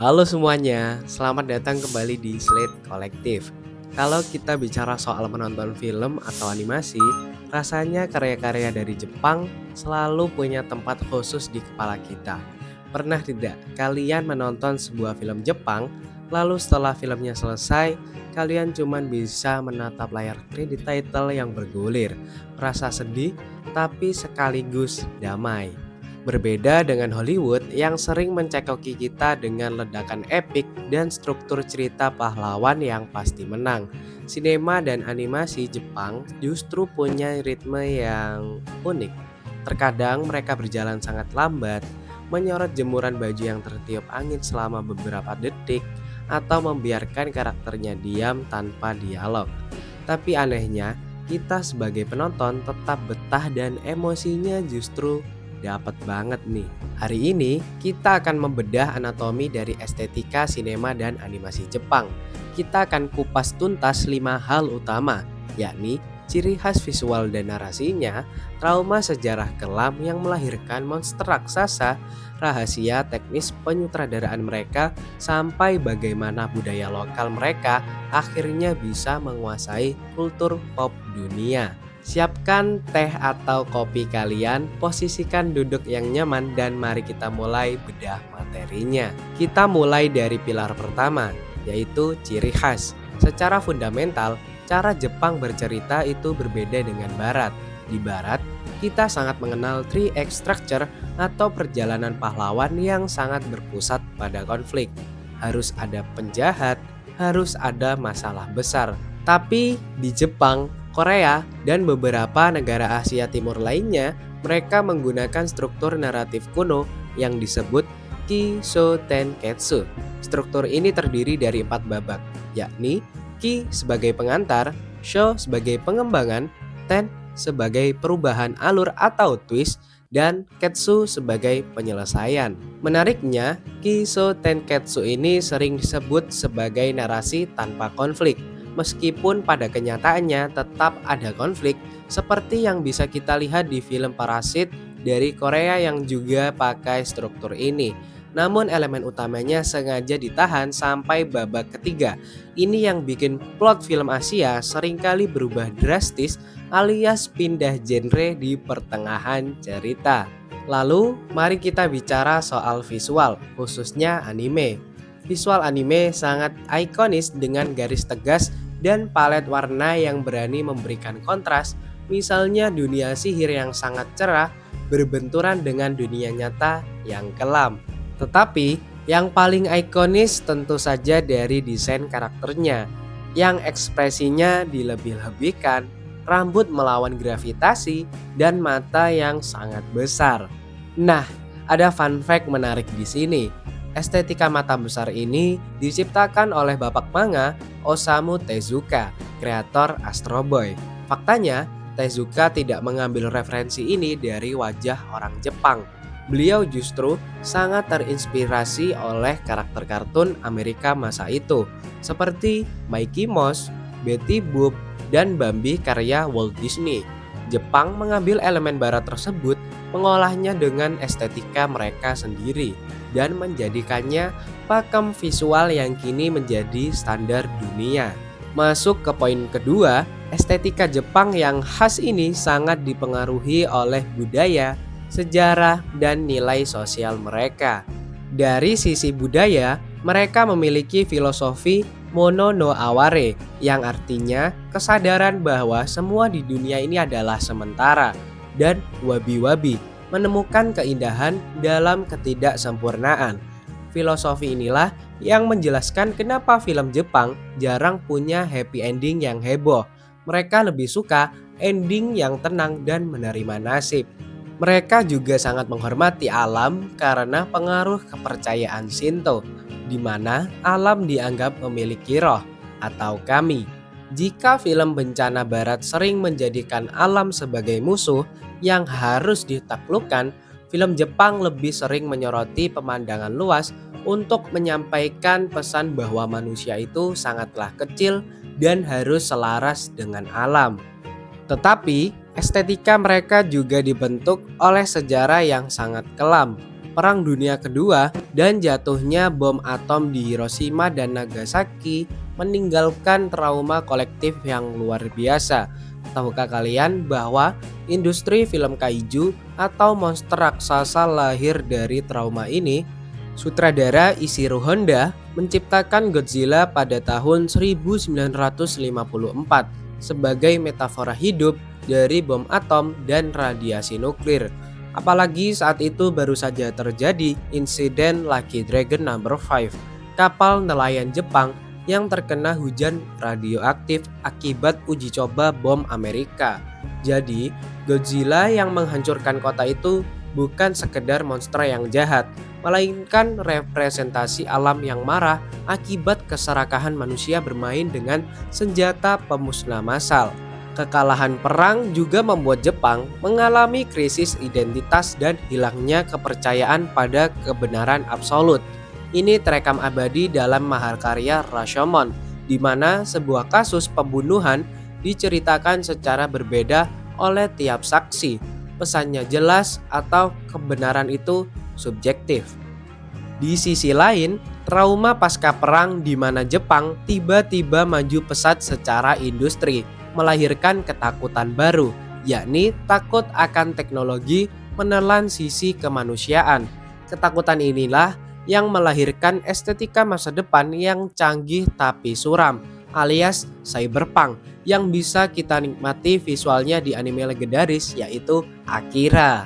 Halo semuanya, selamat datang kembali di Slate Kolektif. Kalau kita bicara soal menonton film atau animasi, rasanya karya-karya dari Jepang selalu punya tempat khusus di kepala kita. Pernah tidak kalian menonton sebuah film Jepang, lalu setelah filmnya selesai, kalian cuman bisa menatap layar kredit title yang bergulir, merasa sedih tapi sekaligus damai. Berbeda dengan Hollywood yang sering mencekoki kita dengan ledakan epik dan struktur cerita pahlawan yang pasti menang. Sinema dan animasi Jepang justru punya ritme yang unik. Terkadang mereka berjalan sangat lambat, menyorot jemuran baju yang tertiup angin selama beberapa detik, atau membiarkan karakternya diam tanpa dialog. Tapi anehnya, kita sebagai penonton tetap betah dan emosinya justru dapat banget nih. Hari ini kita akan membedah anatomi dari estetika sinema dan animasi Jepang. Kita akan kupas tuntas 5 hal utama, yakni ciri khas visual dan narasinya, trauma sejarah kelam yang melahirkan monster raksasa, rahasia teknis penyutradaraan mereka, sampai bagaimana budaya lokal mereka akhirnya bisa menguasai kultur pop dunia. Siapkan teh atau kopi kalian, posisikan duduk yang nyaman dan mari kita mulai bedah materinya. Kita mulai dari pilar pertama, yaitu ciri khas. Secara fundamental, cara Jepang bercerita itu berbeda dengan Barat. Di Barat, kita sangat mengenal three act structure atau perjalanan pahlawan yang sangat berpusat pada konflik. Harus ada penjahat, harus ada masalah besar. Tapi di Jepang, Korea, dan beberapa negara Asia Timur lainnya, mereka menggunakan struktur naratif kuno yang disebut Kiso Tenketsu. Struktur ini terdiri dari 4 babak, yakni Ki sebagai pengantar, Sho sebagai pengembangan, Ten sebagai perubahan alur atau twist, dan Ketsu sebagai penyelesaian. Menariknya, Kiso Tenketsu ini sering disebut sebagai narasi tanpa konflik. Meskipun pada kenyataannya tetap ada konflik seperti yang bisa kita lihat di film Parasit dari Korea yang juga pakai struktur ini. Namun elemen utamanya sengaja ditahan sampai babak ketiga. Ini yang bikin plot film Asia seringkali berubah drastis alias pindah genre di pertengahan cerita. Lalu mari kita bicara soal visual, khususnya anime. Visual anime sangat ikonis dengan garis tegas dan palet warna yang berani memberikan kontras, misalnya dunia sihir yang sangat cerah berbenturan dengan dunia nyata yang kelam. Tetapi yang paling ikonis tentu saja dari desain karakternya, yang ekspresinya dilebih-lebihkan, rambut melawan gravitasi, dan mata yang sangat besar. Nah, ada fun fact menarik di sini. Estetika mata besar ini diciptakan oleh bapak manga Osamu Tezuka, kreator Astro Boy. Faktanya, Tezuka tidak mengambil referensi ini dari wajah orang Jepang. Beliau justru sangat terinspirasi oleh karakter kartun Amerika masa itu, seperti Mickey Mouse, Betty Boop, dan Bambi karya Walt Disney. Jepang mengambil elemen barat tersebut, mengolahnya dengan estetika mereka sendiri, dan menjadikannya pakem visual yang kini menjadi standar dunia. Masuk ke poin kedua, estetika Jepang yang khas ini sangat dipengaruhi oleh budaya, sejarah, dan nilai sosial mereka. Dari sisi budaya, mereka memiliki filosofi Mono no Aware yang artinya kesadaran bahwa semua di dunia ini adalah sementara, dan wabi-wabi, menemukan keindahan dalam ketidaksempurnaan. Filosofi inilah yang menjelaskan kenapa film Jepang jarang punya happy ending yang heboh. Mereka lebih suka ending yang tenang dan menerima nasib. Mereka juga sangat menghormati alam karena pengaruh kepercayaan Shinto, di mana alam dianggap memiliki roh atau kami. Jika film bencana barat sering menjadikan alam sebagai musuh yang harus ditaklukkan, film Jepang lebih sering menyoroti pemandangan luas untuk menyampaikan pesan bahwa manusia itu sangatlah kecil dan harus selaras dengan alam. Tetapi estetika mereka juga dibentuk oleh sejarah yang sangat kelam. Perang Dunia Kedua dan jatuhnya bom atom di Hiroshima dan Nagasaki meninggalkan trauma kolektif yang luar biasa. Tahukah kalian bahwa industri film kaiju atau monster raksasa lahir dari trauma ini? Sutradara Ishiro Honda menciptakan Godzilla pada tahun 1954 sebagai metafora hidup dari bom atom dan radiasi nuklir. Apalagi saat itu baru saja terjadi insiden Lucky Dragon Number 5, kapal nelayan Jepang yang terkena hujan radioaktif akibat uji coba bom Amerika. Jadi, Godzilla yang menghancurkan kota itu bukan sekedar monster yang jahat, melainkan representasi alam yang marah akibat keserakahan manusia bermain dengan senjata pemusnah massal. Kekalahan perang juga membuat Jepang mengalami krisis identitas dan hilangnya kepercayaan pada kebenaran absolut. Ini terekam abadi dalam mahakarya Rashomon, di mana sebuah kasus pembunuhan diceritakan secara berbeda oleh tiap saksi. Pesannya jelas atau kebenaran itu subjektif. Di sisi lain, trauma pasca perang di mana Jepang tiba-tiba maju pesat secara industri, melahirkan ketakutan baru, yakni takut akan teknologi menelan sisi kemanusiaan. Ketakutan inilah yang melahirkan estetika masa depan yang canggih tapi suram, alias cyberpunk, yang bisa kita nikmati visualnya di anime legendaris yaitu Akira.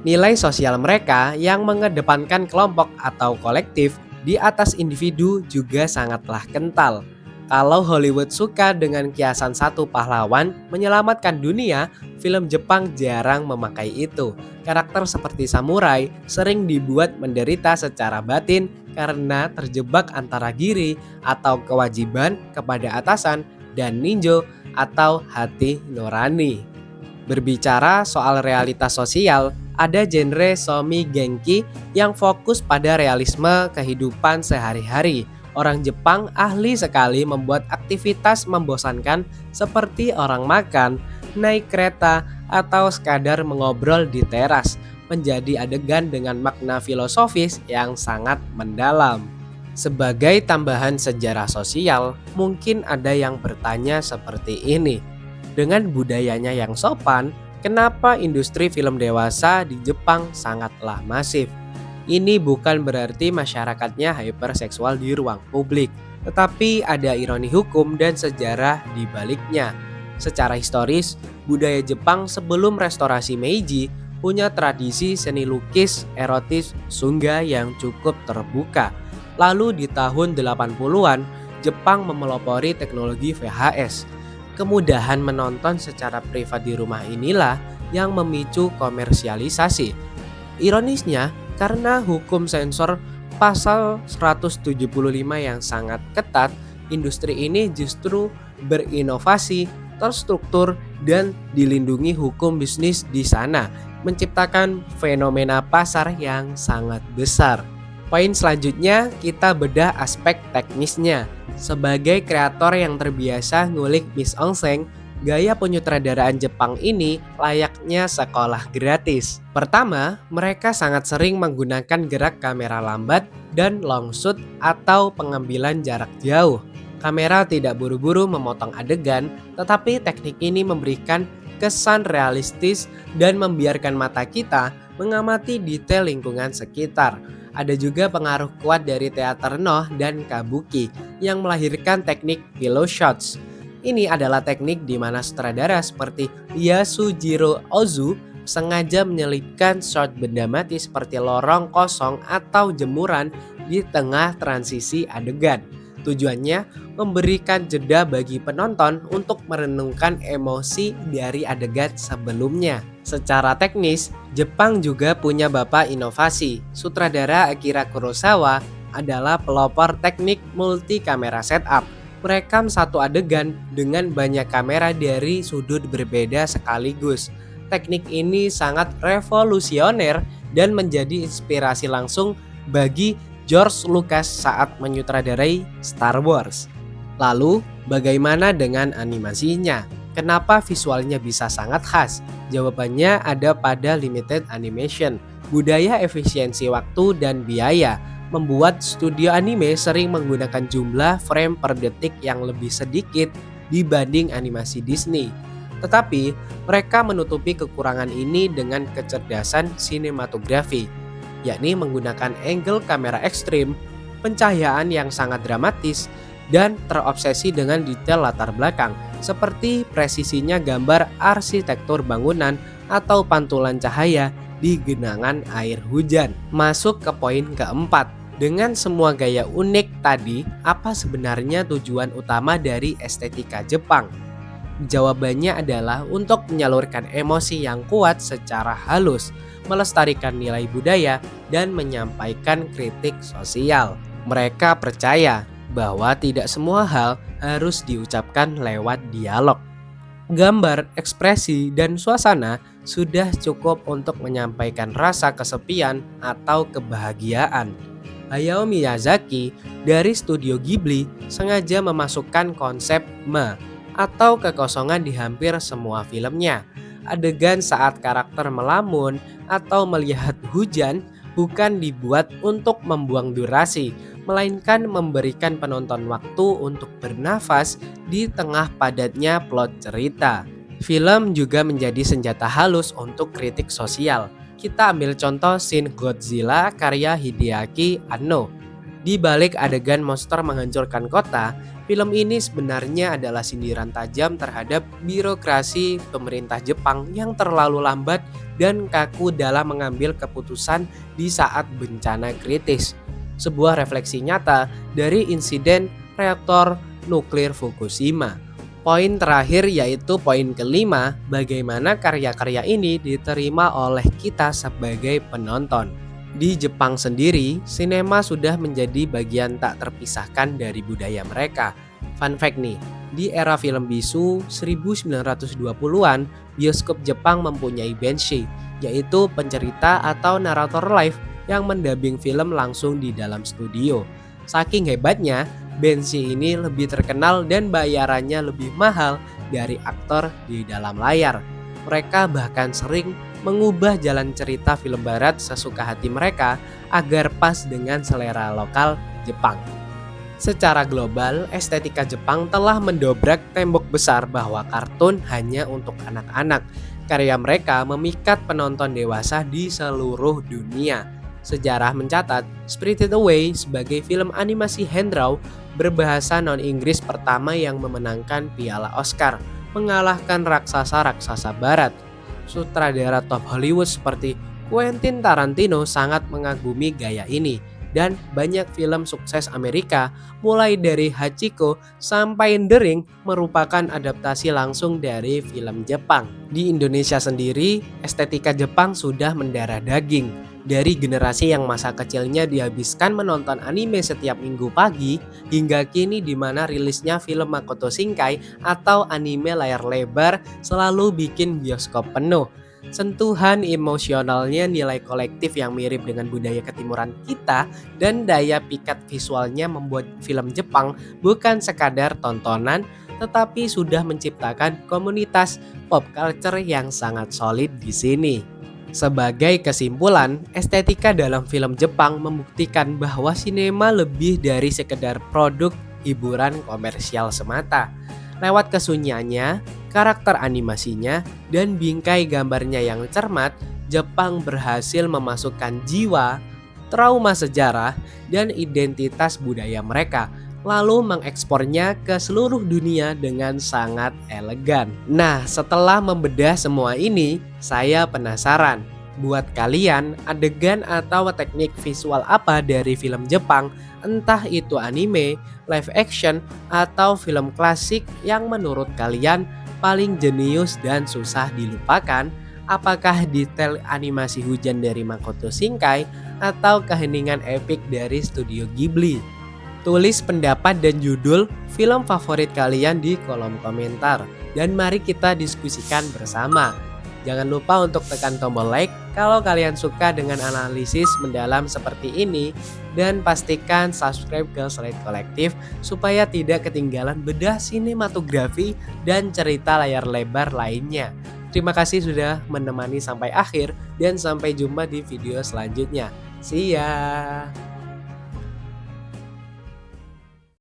Nilai sosial mereka yang mengedepankan kelompok atau kolektif di atas individu juga sangatlah kental. Kalau Hollywood suka dengan kiasan satu pahlawan menyelamatkan dunia, film Jepang jarang memakai itu. Karakter seperti samurai sering dibuat menderita secara batin karena terjebak antara diri atau kewajiban kepada atasan dan ninja atau hati nurani. Berbicara soal realitas sosial, ada genre Somi Genki yang fokus pada realisme kehidupan sehari-hari. Orang Jepang ahli sekali membuat aktivitas membosankan seperti orang makan, naik kereta, atau sekadar mengobrol di teras menjadi adegan dengan makna filosofis yang sangat mendalam. Sebagai tambahan sejarah sosial, mungkin ada yang bertanya seperti ini. Dengan budayanya yang sopan, kenapa industri film dewasa di Jepang sangatlah masif? Ini bukan berarti masyarakatnya hyperseksual di ruang publik, tetapi ada ironi hukum dan sejarah di baliknya. Secara historis, budaya Jepang sebelum restorasi Meiji punya tradisi seni lukis erotis Shunga yang cukup terbuka. Lalu di tahun 80-an, Jepang memelopori teknologi VHS. Kemudahan menonton secara privat di rumah inilah yang memicu komersialisasi. Ironisnya, karena hukum sensor pasal 175 yang sangat ketat, industri ini justru berinovasi, terstruktur, dan dilindungi hukum bisnis di sana, menciptakan fenomena pasar yang sangat besar. Poin selanjutnya, kita bedah aspek teknisnya. Sebagai kreator yang terbiasa ngulik Miss Ongseng, gaya penyutradaraan Jepang ini layaknya sekolah gratis. Pertama, mereka sangat sering menggunakan gerak kamera lambat dan long shoot atau pengambilan jarak jauh. Kamera tidak buru-buru memotong adegan, tetapi teknik ini memberikan kesan realistis dan membiarkan mata kita mengamati detail lingkungan sekitar. Ada juga pengaruh kuat dari teater Noh dan Kabuki yang melahirkan teknik pillow shots. Ini adalah teknik di mana sutradara seperti Yasujiro Ozu sengaja menyelipkan shot benda mati seperti lorong kosong atau jemuran di tengah transisi adegan. Tujuannya memberikan jeda bagi penonton untuk merenungkan emosi dari adegan sebelumnya. Secara teknis, Jepang juga punya bapak inovasi. Sutradara Akira Kurosawa adalah pelopor teknik multi kamera setup. Merekam satu adegan dengan banyak kamera dari sudut berbeda sekaligus. Teknik ini sangat revolusioner dan menjadi inspirasi langsung bagi George Lucas saat menyutradarai Star Wars. Lalu, bagaimana dengan animasinya? Kenapa visualnya bisa sangat khas? Jawabannya ada pada limited animation. Budaya efisiensi waktu dan biaya membuat studio anime sering menggunakan jumlah frame per detik yang lebih sedikit dibanding animasi Disney. Tetapi, mereka menutupi kekurangan ini dengan kecerdasan sinematografi, yakni menggunakan angle kamera ekstrim, pencahayaan yang sangat dramatis, dan terobsesi dengan detail latar belakang, seperti presisinya gambar arsitektur bangunan atau pantulan cahaya di genangan air hujan. Masuk ke poin keempat. Dengan semua gaya unik tadi, apa sebenarnya tujuan utama dari estetika Jepang? Jawabannya adalah untuk menyalurkan emosi yang kuat secara halus, melestarikan nilai budaya, dan menyampaikan kritik sosial. Mereka percaya bahwa tidak semua hal harus diucapkan lewat dialog. Gambar, ekspresi, dan suasana sudah cukup untuk menyampaikan rasa kesepian atau kebahagiaan. Hayao Miyazaki dari studio Ghibli sengaja memasukkan konsep atau kekosongan di hampir semua filmnya. Adegan saat karakter melamun atau melihat hujan bukan dibuat untuk membuang durasi, melainkan memberikan penonton waktu untuk bernafas di tengah padatnya plot cerita. Film juga menjadi senjata halus untuk kritik sosial. Kita ambil contoh Shin Godzilla karya Hideaki Anno. Di balik adegan monster menghancurkan kota, film ini sebenarnya adalah sindiran tajam terhadap birokrasi pemerintah Jepang yang terlalu lambat dan kaku dalam mengambil keputusan di saat bencana kritis. Sebuah refleksi nyata dari insiden reaktor nuklir Fukushima. Poin terakhir yaitu poin kelima, bagaimana karya-karya ini diterima oleh kita sebagai penonton. Di Jepang sendiri, sinema sudah menjadi bagian tak terpisahkan dari budaya mereka. Fun fact nih, di era film bisu 1920-an, bioskop Jepang mempunyai benshi, yaitu pencerita atau narator live yang mendubbing film langsung di dalam studio. Saking hebatnya, benshi ini lebih terkenal dan bayarannya lebih mahal dari aktor di dalam layar. Mereka bahkan sering mengubah jalan cerita film barat sesuka hati mereka agar pas dengan selera lokal Jepang. Secara global, estetika Jepang telah mendobrak tembok besar bahwa kartun hanya untuk anak-anak. Karya mereka memikat penonton dewasa di seluruh dunia. Sejarah mencatat, Spirited Away sebagai film animasi hand-drawn berbahasa non-Inggris pertama yang memenangkan piala Oscar, mengalahkan raksasa-raksasa barat. Sutradara top Hollywood seperti Quentin Tarantino sangat mengagumi gaya ini, dan banyak film sukses Amerika mulai dari Hachiko sampai The Ring merupakan adaptasi langsung dari film Jepang. Di Indonesia sendiri, estetika Jepang sudah mendarah daging. Dari generasi yang masa kecilnya dihabiskan menonton anime setiap minggu pagi, hingga kini di mana rilisnya film Makoto Shinkai atau anime layar lebar selalu bikin bioskop penuh. Sentuhan emosionalnya, nilai kolektif yang mirip dengan budaya ketimuran kita, dan daya pikat visualnya membuat film Jepang bukan sekadar tontonan, tetapi sudah menciptakan komunitas pop culture yang sangat solid di sini. Sebagai kesimpulan, estetika dalam film Jepang membuktikan bahwa sinema lebih dari sekedar produk hiburan komersial semata. Lewat kesunyiannya, karakter animasinya, dan bingkai gambarnya yang cermat, Jepang berhasil memasukkan jiwa, trauma sejarah, dan identitas budaya mereka, lalu mengekspornya ke seluruh dunia dengan sangat elegan. Nah, setelah membedah semua ini, saya penasaran, buat kalian adegan atau teknik visual apa dari film Jepang, entah itu anime, live action, atau film klasik yang menurut kalian paling jenius dan susah dilupakan? Apakah detail animasi hujan dari Makoto Shinkai atau keheningan epik dari studio Ghibli? Tulis pendapat dan judul film favorit kalian di kolom komentar, dan mari kita diskusikan bersama. Jangan lupa untuk tekan tombol like kalau kalian suka dengan analisis mendalam seperti ini, dan pastikan subscribe ke Slate Kolektif supaya tidak ketinggalan bedah sinematografi dan cerita layar lebar lainnya. Terima kasih sudah menemani sampai akhir dan sampai jumpa di video selanjutnya. See ya.